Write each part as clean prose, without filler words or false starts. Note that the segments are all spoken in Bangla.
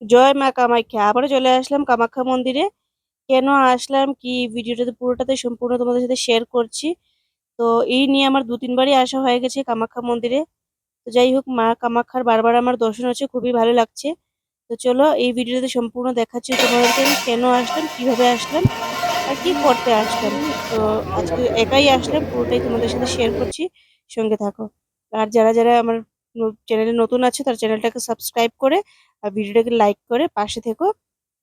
জয় মা কামাখ্যা। আবারও চলে আসলাম কামাখ্যা মন্দিরে। কেন আসলাম, কি ভিডিওটাতে পুরোটাতে সম্পূর্ণ তোমাদের সাথে শেয়ার করছি। তো এই নিয়ে আমার ২-৩ বারই আসা হয়ে গেছে কামাখ্যা মন্দিরে। তো যাই হোক, মা কামাখ্যার বারবার আমার দর্শন হচ্ছে, খুবই ভালো লাগছে। তো চলো এই ভিডিওটাতে সম্পূর্ণ দেখাচ্ছি তোমাদেরকে আমি কেন আসলাম, কিভাবে আসলাম, আর কি করতে আসলাম। তো আজকে একাই আসলাম, পুরোটাই তোমাদের সাথে শেয়ার করছি, সঙ্গে থাকো। আর যারা যারা আমার চ্যানেলে নতুন আছে তার চ্যানেলটাকে সাবস্ক্রাইব করে আর ভিডিওটাকে লাইক করে পাশে থেকো।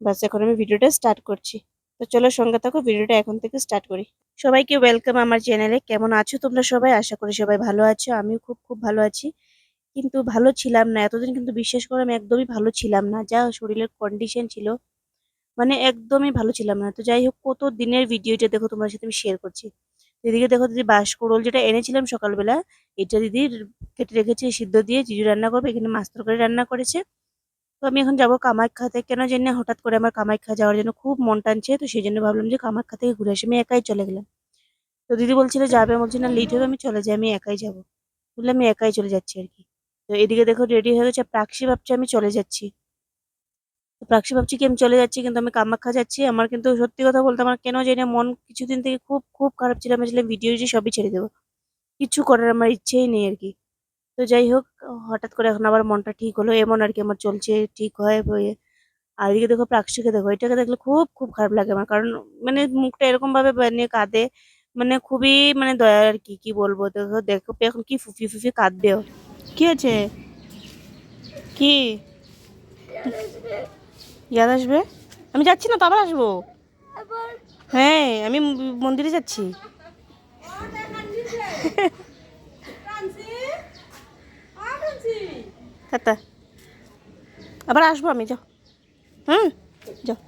বাস এখন আমি ভিডিওটা স্টার্ট করছি। তো চলো সঙ্গে থাকো, ভিডিওটা এখন থেকে স্টার্ট করি। সবাইকে ওয়েলকাম আমার চ্যানেলে। কেমন আছো তোমরা সবাই? আশা করি সবাই ভালো আছো, আমিও খুব খুব ভালো আছি। কিন্তু ভালো ছিলাম না এতদিন, কিন্তু বিশ্বাস করো আমি একদমই ভালো ছিলাম না, যা শরীরের কন্ডিশন ছিল, মানে একদমই ভালো ছিলাম না। তো যাই হোক, কত দিনের ভিডিওটা দেখো তোমার সাথে আমি শেয়ার করছি। এদিকে দেখো দিদি বাঁশকুড়োল যেটা এনেছিলাম সকালবেলা, এটা দিদি কেটে রেখেছে সিদ্ধ দিয়ে, জিজু রান্না করবে, এখানে মাছ তরকারি রান্না করেছে। তো আমি এখন যাবো কামাখ্যাতে, কেন জানি না হঠাৎ করে আমার কামাখ্যা যাওয়ার জন্য খুব মন টানছে। তো সেই জন্য ভাবলাম যে কামাখ্যা থেকে ঘুরে আসি, আমি একাই চলে গেলাম। তো দিদি বলছিল যাবে, বলছি না লেট হবে, আমি চলে যাই, আমি একাই যাবো। বললে আমি একাই চলে যাচ্ছি আর কি। তো এদিকে দেখো রেডি হয়ে গেছে, প্রাক্সি ভাবছে আমি চলে যাচ্ছি। তো প্রাক্সি ভাবছি কি আমি চলে যাচ্ছি, কিন্তু আমি কামাখ্যা যাচ্ছি। আমার কিন্তু সত্যি কথা বলতে আমার কেন জানি না মন কিছুদিন থেকে খুব খুব খারাপ ছিল, আমি আসলে ভিডিও যে সবই ছেড়ে দেবো, কিছু করার আমার ইচ্ছেই নেই আর কি। তো যাই হোক, হঠাৎ করে এখন আবার মনটা ঠিক হলো, এমন আর কি আমার চলছে, ঠিক হয় বয়ে। আর এদিকে দেখো প্রাক্সিকে দেখো, এটাকে দেখলে খুব খুব খারাপ লাগে আমার, কারণ মানে মুখটা এরকম ভাবে বানিয়ে কাঁদে, মানে খুবই মানে দয়ার আর কি, কি বলবো। দেখো দেখো এখন কি ফুফি ফুফি কাঁদবেও। কি হয়েছে? কি ইয়াদ আসবে? আমি যাচ্ছি না তো, আবার আসবো। হ্যাঁ, আমি মন্দিরে যাচ্ছি। টাটা, আবার আসবো আমি, যাও। হুম, যাও।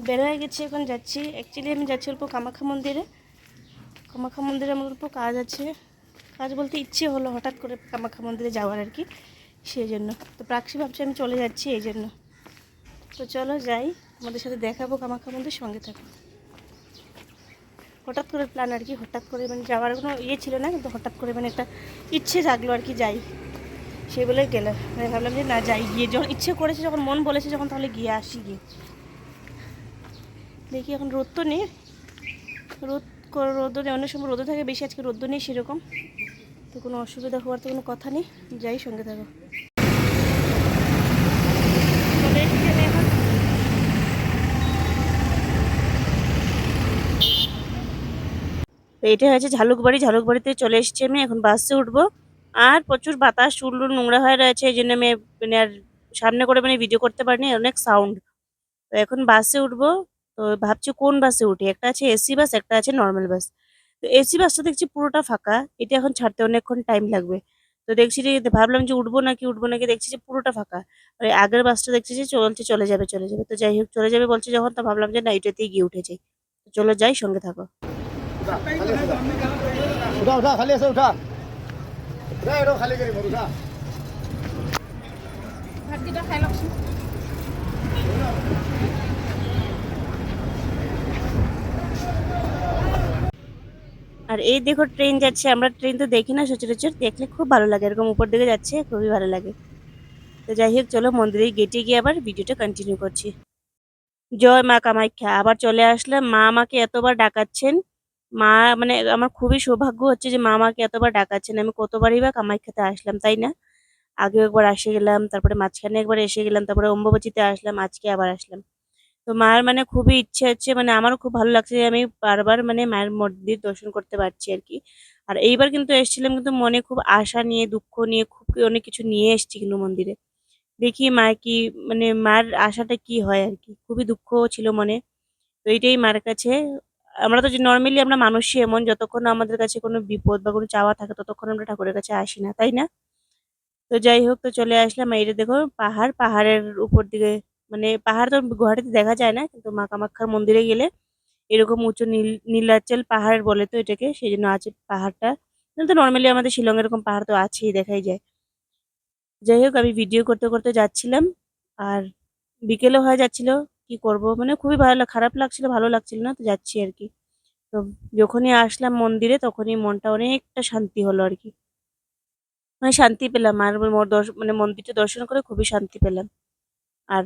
বের হয়ে গেছি, এখন যাচ্ছি। অ্যাকচুয়ালি আমি যাচ্ছি অল্প কামাখ্যা মন্দিরে। কামাখ্যা মন্দিরে আমার অল্প কাজ আছে, কাজ বলতে ইচ্ছে হলো হঠাৎ করে কামাখ্যা মন্দিরে যাওয়ার আর কি, সেই জন্য। তো প্রাক্সি ভাবছি আমি চলে যাচ্ছি এই জন্য। তো চলো যাই, তোমাদের সাথে দেখাবো কামাখ্যা মন্দির, সঙ্গে থাকো। হঠাৎ করে প্ল্যান আর কি, হঠাৎ করে মানে যাওয়ার কোনো ইয়ে ছিল না, কিন্তু হঠাৎ করে মানে একটা ইচ্ছে জাগলো আর কি, যাই সেই বলে গেলে মানে ভাবলাম যে না যাই, গিয়ে যখন ইচ্ছে করেছে, যখন মন বলেছে যখন, তাহলে গিয়ে আসি। গিয়ে দেখি, এখন রোদ তো নেই, রোদ রোদও নেই, অনেক সময় রোদও থাকে বেশি, আজকে রোদ নেই সেরকম। তো কোনো অসুবিধা হওয়ার তো কোনো কথা নেই, যাই, সঙ্গে থাকো। চলে এসেছি আমি এখন। তো এটা হচ্ছে ঝালুকবাড়ি, ঝালুকবাড়িতে চলে এসেছি আমি, এখন বাসে উঠবো। আর প্রচুর বাতাস, চুল নোংরা হয়ে রয়েছে, এই জন্য আমি মানে আর সামনে করে মানে ভিডিও করতে পারিনি, অনেক সাউন্ড। তো এখন বাসে উঠবো। তো ভাবছি কোন বাসে উঠি, একটা আছে এসি বাস, একটা আছে নর্মাল বাস। তো এসি বাসটা দেখছি পুরোটা ফাঁকা, এটা এখন ছাড়তে অনেকক্ষণ টাইম লাগবে। তো দেখছি যে ভাবলাম যে উঠবো নাকি, দেখছি যে পুরোটা ফাঁকা। আর এই আগের বাসটা দেখছি যে চলছে, চলে যাবে চলে যাবে। তো যাই হোক, চলে যাবে বলছে যখন, তো ভাবলাম যে না, এটাতেই গিয়ে উঠে যাই। তো চলো যাই, সঙ্গে থাকো। उठा उठा खाली ऐसे उठा उठा एडो खाली करी मत उठा আর এই দেখো ট্রেন যাচ্ছে, আমরা ট্রেন তো দেখি না সচরাচর, দেখলে খুব ভালো লাগে, এরকম উপর দিকে যাচ্ছে, খুবই ভালো লাগে। তো যাই হোক, চলো মন্দিরের গেটে গিয়ে আবার ভিডিওটা কন্টিনিউ করছি। জয় মা কামাখ্যা, আবার চলে আসলাম। মা আমাকে এতবার ডাকাচ্ছেন, মা মানে আমার খুবই সৌভাগ্য হচ্ছে যে মা আমাকে এতবার ডাকাচ্ছেন। আমি কতবারই বা কামাখ্যাতে আসলাম, তাই না? আগেও একবার এসে গেলাম, তারপরে মাঝখানে একবার এসে গেলাম, তারপরে অম্বুবাচীতে আসলাম, আজকে আবার আসলাম। তো মায়ের মানে খুবই ইচ্ছে হচ্ছে, মানে আমারও খুব ভালো লাগছে যে আমি বারবার মানে মায়ের মন্দির দর্শন করতে পারছি আর কি। আর এইবার কিন্তু এসেছিলাম কিন্তু মনে খুব আশা নিয়ে, দুঃখ নিয়ে, খুব অনেক কিছু নিয়ে এসেছি কিন্তু মন্দিরে। দেখি মায়ের কি, মানে মায়ের আশাটা কি হয় আর কি, খুবই দুঃখ ছিল মনে। তো এইটাই মায়ের কাছে, আমরা তো নর্মালি আমরা মানুষই এমন, যতক্ষণ না আমাদের কাছে কোনো বিপদ বা কোনো চাওয়া থাকে ততক্ষণ আমরা ঠাকুরের কাছে আসি না, তাই না? তো যাই হোক, তো চলে আসলাম। এইটা দেখো পাহাড়, পাহাড়ের উপর দিকে, মানে পাহাড় তো গুয়াহাটিতে দেখা যায় না, কিন্তু মা কামাখ্যার মন্দিরে গেলে এরকম উঁচু নীলাচল পাহাড় বলে তো এটাকে, সেই জন্য আছে পাহাড়টা। তো নর্মালি আমাদের শিলং এরকম পাহাড় তো আছেই, দেখাই যায়। যাই হোক, আমি ভিডিও করতে করতে যাচ্ছিলাম, আর বিকেলও হয়ে যাচ্ছিল। কি করব, মানে খুবই খারাপ লাগছিল, ভালো লাগছিল না, তো যাচ্ছি আর কি। তো যখনই আসলাম মন্দিরে তখনই মনটা অনেকটা শান্তি হলো আর কি, মানে শান্তি পেলাম। আর মানে মন্দিরটা দর্শন করে খুবই শান্তি পেলাম। আর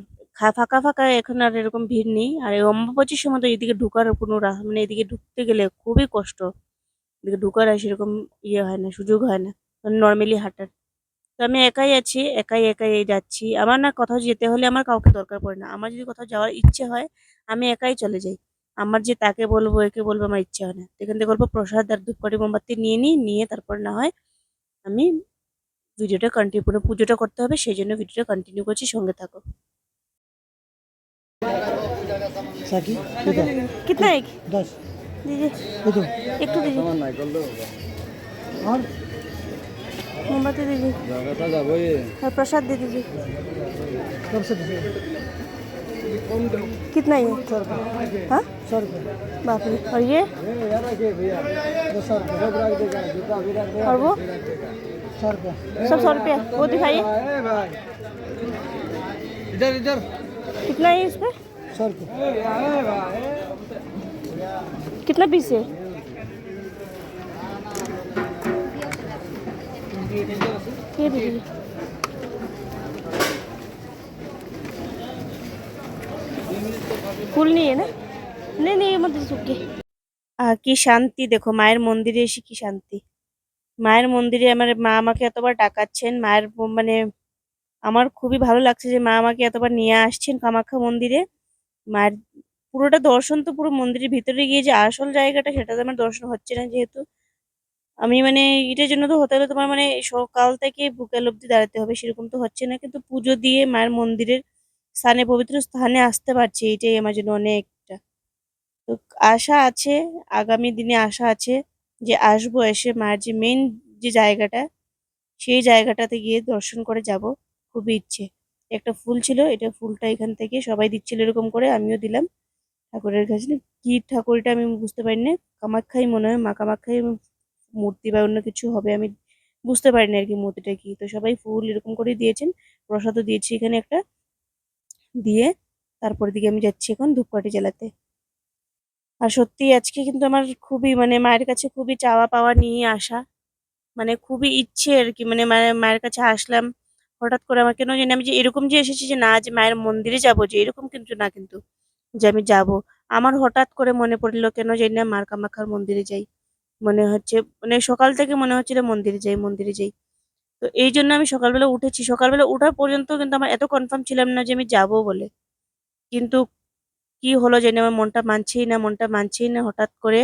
ফাঁকা ফাঁকা, এখন আর এরকম ভিড় নেই। আর এই অম্বুবাচীর সময় তো এদিকে ঢোকার কোনো মানে এদিকে ঢুকতে গেলে খুবই কষ্ট, এদিকে ঢোকার আর সেরকম ইয়ে হয় না, সুযোগ হয় না নর্মালি হাঁটার। তো আমি একাই আছি, একাই একাই এই যাচ্ছি। আমার না কোথাও যেতে হলে আমার কাউকে দরকার পড়ে না। আমার যদি কোথাও যাওয়ার ইচ্ছে হয় আমি একাই চলে যাই। আমার যে তাকে বলবো একে বলবো আমার ইচ্ছে হয় না। এখান থেকে অল্প প্রসাদ আর ধূপকাঠি মোমবাতি নিয়ে নিই, নিয়ে তারপর না হয় আমি ভিডিওটা কন্টিনিউ, পুরো পুজোটা করতে হবে সেই জন্য ভিডিওটা কন্টিনিউ করছি, সঙ্গে থাকো। साकी कितना कितना एक 10 दीजिए, ये तो एक तो दीजिए, और मोमबत्ती दीजिए और प्रसाद दे दीजिए। कब से दीजिए कितना ये? 100 रुपये हाँ 100 रुपये बाप रे। और ये यार रखिए भैया 200 रुपये सब रख देगा जूता भी रख देगा और वो 100 रुपये सब 100 रुपया, वो दिखाइए भाई इधर इधर कितना है इस पे, 100 रुपये कितना पीस है? ये दीजिए। ফুল নিয়ে না, নেই নেই এর মধ্যে শুকিয়ে। কি শান্তি দেখো, মায়ের মন্দিরে এসে কি শান্তি। মায়ের মন্দিরে আমার মা আমাকে এতবার ডাকাচ্ছেন, মায়ের মানে আমার খুবই ভালো লাগছে যে মা আমাকে এতবার নিয়ে আসছেন কামাখ্যা মন্দিরে। মায়ের পুরোটা দর্শন তো পুরো মন্দিরের ভিতরে গিয়ে যে আসল জায়গাটা সেটা তো আমার দর্শন হচ্ছে না, যেহেতু আমি মানে এটার জন্য তো হতে হলে তোমার মানে সকাল থেকে বিকাল অব্দি দাঁড়াতে হবে, সেরকম তো হচ্ছে না। কিন্তু পুজো দিয়ে মায়ের মন্দিরের স্থানে, পবিত্র স্থানে আসতে পারছি, এটাই আমার জন্য অনেকটা। তো আশা আছে, আগামী দিনে আশা আছে যে আসবো, এসে মায়ের যে মেন যে জায়গাটা সেই জায়গাটাতে গিয়ে দর্শন করে যাব, খুবই ইচ্ছে। একটা ফুল ছিল, এটা ফুলটা এখান থেকে সবাই দিচ্ছিল এরকম করে, আমিও দিলাম ঠাকুরের কাছে। কি ঠাকুর এটা আমি বুঝতে পারি না, কামাখ্যাই মনে হয়, মা কামাখ্যাই মূর্তি বা অন্য কিছু হবে, আমি বুঝতে পারিনি আর কি মূর্তিটা কি। তো সবাই ফুল এরকম করে দিয়েছেন, প্রসাদও দিয়েছি এখানে একটা, দিয়ে তারপর দিকে আমি যাচ্ছি এখন ধূপকাঠি জ্বালাতে। আর সত্যি আজকে কিন্তু আমার খুবই মানে মায়ের কাছে খুবই চাওয়া পাওয়া নিয়ে আসা, মানে খুবই ইচ্ছে আর কি। মানে মায়ের কাছে আসলাম হঠাৎ করে, আমার কেন জানি আমি যে এরকম যে এসেছি যে না যে মায়ের মন্দিরে যাব যে এরকম কিন্তু না, কিন্তু যে আমি যাব, আমার হঠাৎ করে মনে পড়লো কেন জানি না মার কামাখ্যার মন্দিরে যাই। মনে হচ্ছে, মানে সকাল থেকে মনে হচ্ছিল মন্দিরে যাই মন্দিরে যাই। তো এই জন্য আমি সকালবেলা উঠেছি, সকালবেলা ওঠার পর্যন্ত কিন্তু আমার এত কনফার্ম ছিলাম না যে আমি যাব বলে। কিন্তু কি হলো জানি আমার মনটা মানছেই না, মনটা মানছেই না। হঠাৎ করে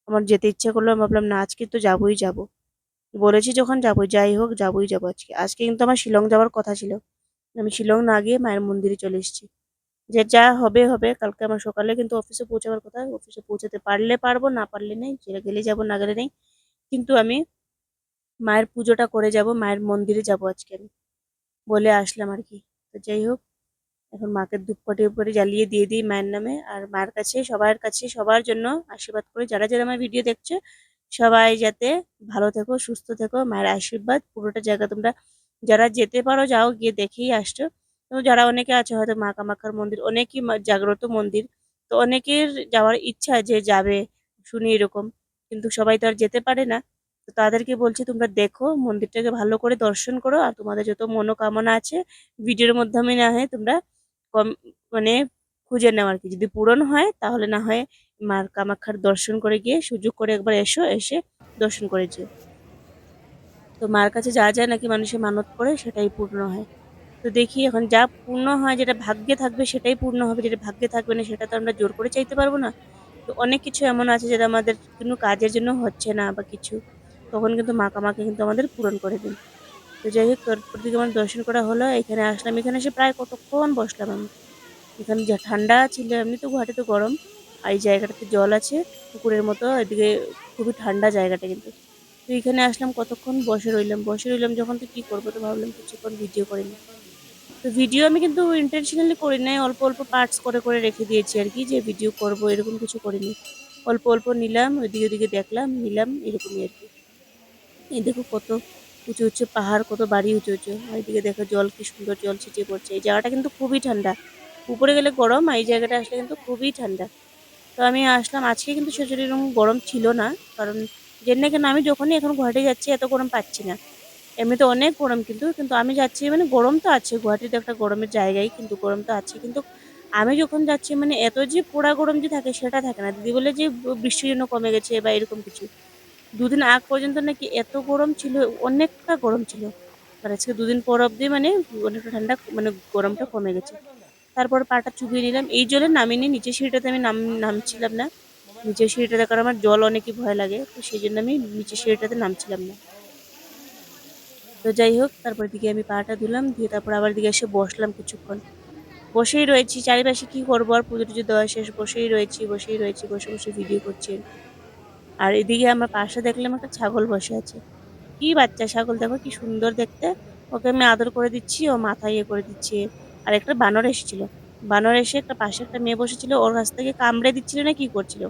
আমার যেতে ইচ্ছে করলো, আমি ভাবলাম না আজকে তো যাবোই যাব, বলেছি যখন যাবো, যাই হোক যাবোই যাবো আজকে। আজকে কিন্তু আমার শিলং যাওয়ার কথা ছিল, আমি শিলং না গিয়ে মায়ের মন্দিরে চলে এসেছি। যে যা হবে হবে, কালকে আমার সকালে কিন্তু অফিসে পৌঁছাবার কথা, অফিসে পৌঁছাতে পারলে পারবো, না পারলে নেই, যেটা গেলে যাবো না গেলে নেই। কিন্তু আমি মায়ের পুজোটা করে যাব, মায়ের মন্দিরে যাব আজকে আমি, বলে আসলাম আর কি। তো যাই হোক, এখন মাকে ধূপকাঠি উপরে জ্বালিয়ে দিয়ে দিই মায়ের নামে। আর মায়ের কাছে সবার কাছে সবার জন্য আশীর্বাদ করে, যারা যারা আমার ভিডিও দেখছো সবাই যাতে ভালো থেকো, সুস্থ থেকো। মায়ের আশীর্বাদ পুরোটা জায়গা তোমরা যারা যেতে পারো যাও, গিয়ে দেখেই আসছো। তো যারা অনেকে আছে হয়তো মা কামাখ্যার মন্দির অনেকই জাগ্রত মন্দির, তো অনেকের যাওয়ার ইচ্ছা যে যাবে শুনি এরকম, কিন্তু সবাই তো আর যেতে পারে না। তো তাদেরকে বলছি তোমরা দেখো মন্দিরটাকে ভালো করে দর্শন করো, আর তোমাদের যত মনোকামনা আছে ভিডিওর মাধ্যমে না হয় তোমরা কম মানে খুঁজে নাও আর কি। যদি পূরণ হয় তাহলে না হয় মার কামাখ্যার দর্শন করে গিয়ে সুযোগ করে একবার এসো, এসে দর্শন করে যেও। তো মার কাছে যা যা নাকি মানুষের মানত করে সেটাই পূর্ণ হয়। তো দেখি এখন যা পূর্ণ হয়, যেটা ভাগ্যে থাকবে সেটাই পূর্ণ হবে, যেটা ভাগ্যে থাকবে না সেটা তো আমরা জোর করে চাইতে পারবো না। তো অনেক কিছু এমন আছে যেটা আমাদের কোনো কাজের জন্য হচ্ছে না বা কিছু, তখন কিন্তু মা কামাখ্যা কিন্তু আমাদের পূরণ করে দিন। তো যাই হোক, তারপর দিকে আমার দর্শন করা হলো, এখানে আসলাম। এখানে এসে প্রায় কতক্ষণ বসলাম আমি। এখানে যা ঠান্ডা ছিল, এমনি তো গুয়াহাটিতে গরম, আর এই জায়গাটাতে জল আছে পুকুরের মতো, এদিকে খুবই ঠান্ডা জায়গাটা কিন্তু। তো এখানে আসলাম, কতক্ষণ বসে রইলাম, বসে রইলাম যখন, তো কি করবো, তো ভাবলাম কিছুক্ষণ ভিডিও করে নিই। তো ভিডিও আমি কিন্তু ইন্টেনশনালি করি নাই, অল্প অল্প পার্টস করে করে রেখে দিয়েছি আর কি, যে ভিডিও করব এরকম কিছু করিনি। অল্প অল্প নিলাম, ওইদিকে ওদিকে দেখলাম, নিলাম, এরকমই আর কি। এই দেখো কত উঁচু উঁচু পাহাড়, কত বাড়ি উঁচু উঁচু, আর এদিকে দেখো জল, কি সুন্দর জল ছিটিয়ে পড়ছে। এই জায়গাটা কিন্তু খুবই ঠান্ডা, উপরে গেলে গরম, আর এই জায়গাটা আসলে কিন্তু খুবই ঠান্ডা। তো আমি আসলাম, আজকে কিন্তু সেরকম এরকম গরম ছিল না, কারণ জেনে কেন আমি যখনই এখন গুয়াহাটি যাচ্ছি এত গরম পাচ্ছি না। এমনিতে অনেক গরম, কিন্তু আমি যাচ্ছি মানে গরম তো আছে, গুয়াহাটিতে একটা গরমের জায়গায়, কিন্তু গরম তো আছে, কিন্তু আমি যখন যাচ্ছি মানে এত যে পোড়া গরম যে থাকে সেটা থাকে না। দিদি বলে যে বৃষ্টির জন্য কমে গেছে বা এরকম কিছু। দুদিন আগ পর্যন্ত নাকি এত গরম ছিল, অনেকটা গরম ছিল। আর আজকে দুদিন পর অবধি মানে অনেকটা ঠান্ডা, মানে গরমটা কমে গেছে। তারপর পাটা চুবিয়ে নিলাম, এই জলে নামিনি, নিচের সিঁড়িটাতে আমি নামছিলাম না। নিচের সিঁড়িটাতে কারণ আমার জল অনেকই ভয় লাগে, তো সেই জন্য আমি নিচের সিঁড়িটাতে নামছিলাম না। তো যাই হোক, তারপর দিকে আমি পাটা ধুলাম, দিয়ে তারপর আবার দিকে এসে বসলাম কিছুক্ষণ। বসেই রয়েছি, চারিপাশে কি করবো আর, পুজো টুজো দেওয়া শেষ, বসেই রয়েছি, বসে বসে ভিডিও করছি। আর এদিকে আমার পাশে দেখলাম একটা ছাগল বসে আছে। কি বাচ্চা ছাগল, দেখো কি সুন্দর দেখতে। ওকে আমি আদর করে দিচ্ছি, ও মাথা ইয়ে করে দিচ্ছে। আর একটা বানর এসেছিল, বানর এসে একটা পাশে একটা মেয়ে বসেছিল, ওর কাছ থেকে কামড়ে দিচ্ছিল না কি করছিল।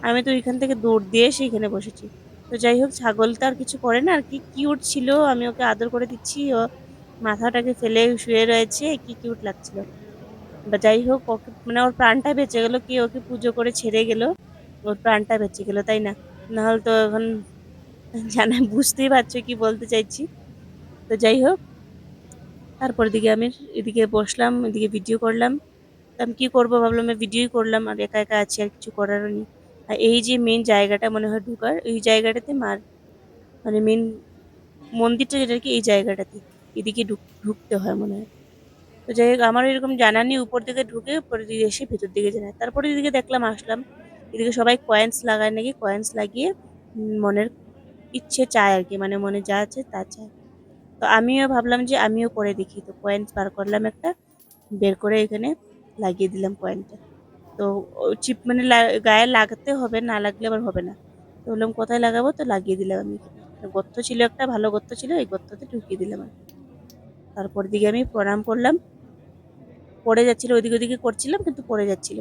আমি তো এখান থেকে দৌড় দিয়ে এসে এখানে বসেছি। তো যাই হোক, ছাগলটা আর কিছু করে না, আর কি কিউট ছিল, আমি ওকে আদর করে দিচ্ছি, ও মাথাটাকে ফেলে শুয়ে রয়েছে, কি কিউট লাগছিল। বা যাই হোক, ওকে মানে ওর প্রাণটা বেঁচে গেল, কি ওকে পুজো করে ছেড়ে গেল, ওর প্রাণটা বেঁচে গেল, তাই না? নাহলে তো এখন জানা, বুঝতেই পারছো কি বলতে চাইছি। তো যাই হোক, তারপর দিকে আমি এদিকে বসলাম, এদিকে ভিডিও করলাম। তো আমি কি করবো ভাবলাম, আমি ভিডিওই করলাম, আর একা একা আছি, আর কিছু করারও নেই। আর এই যে মেন জায়গাটা মনে হয় ঢুকার, এই জায়গাটাতে মানে মেন মন্দিরটা যেটা আর কি, এই জায়গাটাতে এদিকে ঢুকতে হয় মনে হয়। তো যাই হোক, আমার এরকম জানা নেই, উপর দিকে ঢুকে পরে দিকে এসে ভেতর দিকে জানাই, তারপরে এদিকে দেখলাম, আসলাম। এদিকে সবাই কয়েন্স লাগায় নাকি, কয়েন্স লাগিয়ে মনের ইচ্ছে চায় আর কি, মানে মনে যা আছে তা চায়। তো আমিও ভাবলাম যে আমিও করে দেখি, তো কয়েন্স বার করলাম একটা, বের করে এখানে লাগিয়ে দিলাম কয়েনটা। তো চিপ মানে গায়ে লাগাতে হবে, না লাগলে আবার হবে না। তো বললাম কোথায় লাগাবো, তো লাগিয়ে দিলাম আমি এখানে। তো গর্ত ছিল, একটা ভালো গর্ত ছিল, এই গর্ততে ঢুকিয়ে দিলাম আমি। তারপর দিকে আমি প্রণাম করলাম, পড়ে যাচ্ছিল, ওইদিকে ওইদিকে করছিলাম কিন্তু পড়ে যাচ্ছিল।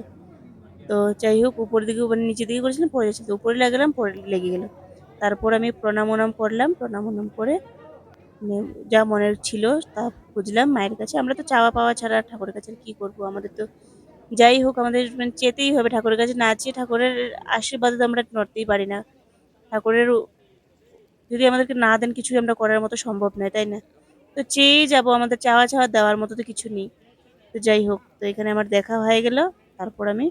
তো যাই হোক, উপর দিকে মানে নিচের দিকে করেছিলাম, পড়ে যাচ্ছিল, তো উপরে লাগালাম, পরে লেগে গেল। তারপর আমি প্রণাম ওনাম করলাম, প্রণাম ওনাম করে মানে যা মনের ছিল তা বুঝলাম মায়ের কাছে। আমরা তো চাওয়া পাওয়া ছাড়া ঠাকুরের কাছে আর কি করবো, আমাদের তো যাই হোক আমাদের মানে চেতেই হবে ঠাকুরের কাছে, না চেয়ে ঠাকুরের আশীর্বাদে তো আমরা নড়তেই পারি না। ঠাকুরের যদি আমাদেরকে না দেন, কিছুই আমরা করার মতো সম্ভব নয়, তাই না? তো চেয়েই যাবো, আমাদের চাওয়া চাওয়া দেওয়ার মতো তো কিছু নেই। তো যাই হোক, তো এখানে আমার দেখা হয়ে গেল। তারপর আমি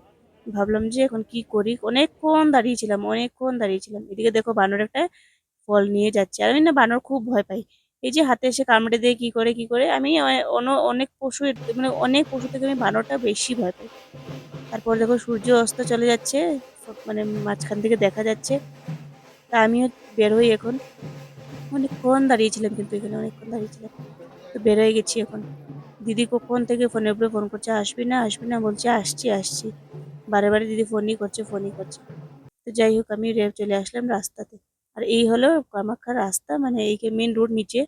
ভাবলাম যে এখন কি করি, অনেকক্ষণ দাঁড়িয়েছিলাম। এদিকে দেখো বানর একটা ফল নিয়ে যাচ্ছে, আর আমি না বানর খুব ভয় পাই। এই যে হাতে এসে কামড়ে দিয়ে কি করে আমি অনেক পশু, মানে অনেক পশু থেকে আমি বানরটা বেশি ভয় পাই। তারপর দেখো সূর্য অস্ত চলে যাচ্ছে, মানে মাঝখান থেকে দেখা যাচ্ছে। তা আমিও বের হই এখন, অনেকক্ষণ দাঁড়িয়েছিলাম, কিন্তু এখানে অনেকক্ষণ দাঁড়িয়েছিলাম। তো বের হয়ে গেছি এখন। দিদি কখন থেকে ফোনের উপরে ফোন করছে, আসবি না আসবি না, বলছে আসছি। বারে বারে দিদি ফোনই করছে। তো যাই হোক, আমি চলে আসলাম রাস্তাতে। আর এই হলো কামাখ্যার রাস্তা, মানে এই মেন রোড নিচে।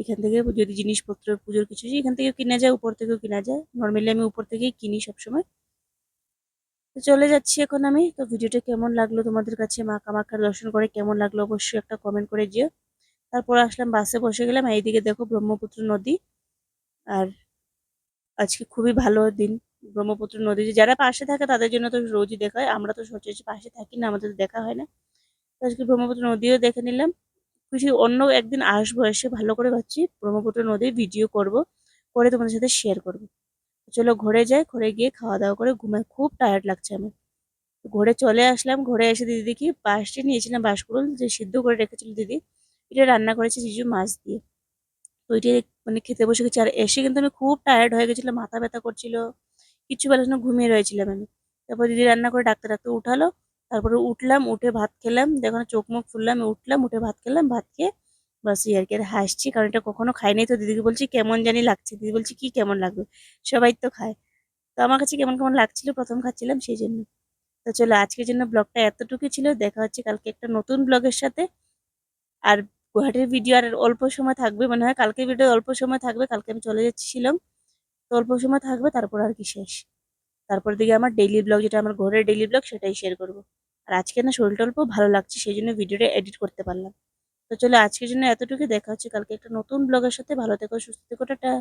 এখান থেকে যদি জিনিসপত্র পুজোর কিছু এখান থেকে কিনা যায়, উপর থেকেও কিনা যায়, নর্মালি আমি উপর থেকেই কিনি সবসময়। তো চলে যাচ্ছি এখন আমি। তো ভিডিওটা কেমন লাগলো তোমাদের কাছে, মা কামাখ্যার দর্শন করে কেমন লাগলো অবশ্যই একটা কমেন্ট করে যেও। তারপর আসলাম, বাসে বসে গেলাম, আর এইদিকে দেখো ব্রহ্মপুত্র নদী। আর আজকে খুবই ভালো দিন, ব্রহ্মপুত্র নদী যারা পাশে থাকে তাদের জন্য তো রোজই দেখা হয়, আমরা তো সচরাচর পাশে থাকি না, আমাদের তো দেখা হয় না। তো আজকে ব্রহ্মপুত্র নদীও দেখে নিলাম। খুশি, অন্য একদিন আসবো, এসে ভালো করে ভাবছি ব্রহ্মপুত্র নদীর ভিডিও করব, করে তোমাদের সাথে শেয়ার করবো। চলো ঘরে যাই, ঘরে গিয়ে খাওয়া দাওয়া করে ঘুমাই, খুব টায়ার্ড লাগছে আমার। ঘরে চলে আসলাম, ঘরে এসে দিদি দেখি পাশে নিয়েছিলাম বাঁশকুড়ুল, যে সিদ্ধ করে রেখেছিল দিদি, এটা রান্না করেছে জিজু মাছ দিয়ে। তো ওইটাই মানে খেতে বসে গেছি। আর এসে কিন্তু আমি খুব টায়ার্ড হয়ে গেছিলাম, মাথা ব্যথা করছিল, কিছু বেলার জন্য ঘুমিয়ে রয়েছিলাম আমি। তারপর দিদি রান্না করে ডাকতে ডাকতে উঠালো। তারপরে উঠলাম, উঠে ভাত খেলাম, দেখো না চোখ মুখ ফুললাম, আমি উঠলাম, উঠে ভাত খেলাম, ভাত খেয়ে বাস এই আর কি। আর হাসছি কারণ এটা কখনো খাইনি, তো দিদিকে বলছি কেমন জানি লাগছে, দিদি বলছি কি কেমন লাগবে, সবাই তো খায়। তো আমার কাছে কেমন কেমন লাগছিল, প্রথম খাচ্ছিলাম সেই জন্য। তো চলো, আজকের জন্য ব্লগটা এতটুকু ছিল, দেখা হচ্ছে কালকে একটা নতুন ব্লগের সাথে। আর গুয়াহাটির ভিডিও আর অল্প সময় থাকবে মনে হয়, কালকে ভিডিও অল্প সময় থাকবে, কালকে আমি চলে যাচ্ছি শিলং। তো অল্প সময় থাকবে, তারপর আর কি শেষ। তারপর দিকে আমার ডেইলি ব্লগ, যেটা আমার ঘরের ডেইলি ব্লগ, সেটাই শেয়ার করবো। আর আজকে না শরীরটা অল্প ভালো লাগছে, সেই জন্য ভিডিওটা এডিট করতে পারলাম। তো চলো, আজকের জন্য এতটুকু, দেখা হচ্ছে কালকে একটা নতুন ব্লগের সাথে। ভালো থেকো, সুস্থ থেকো, টাটা।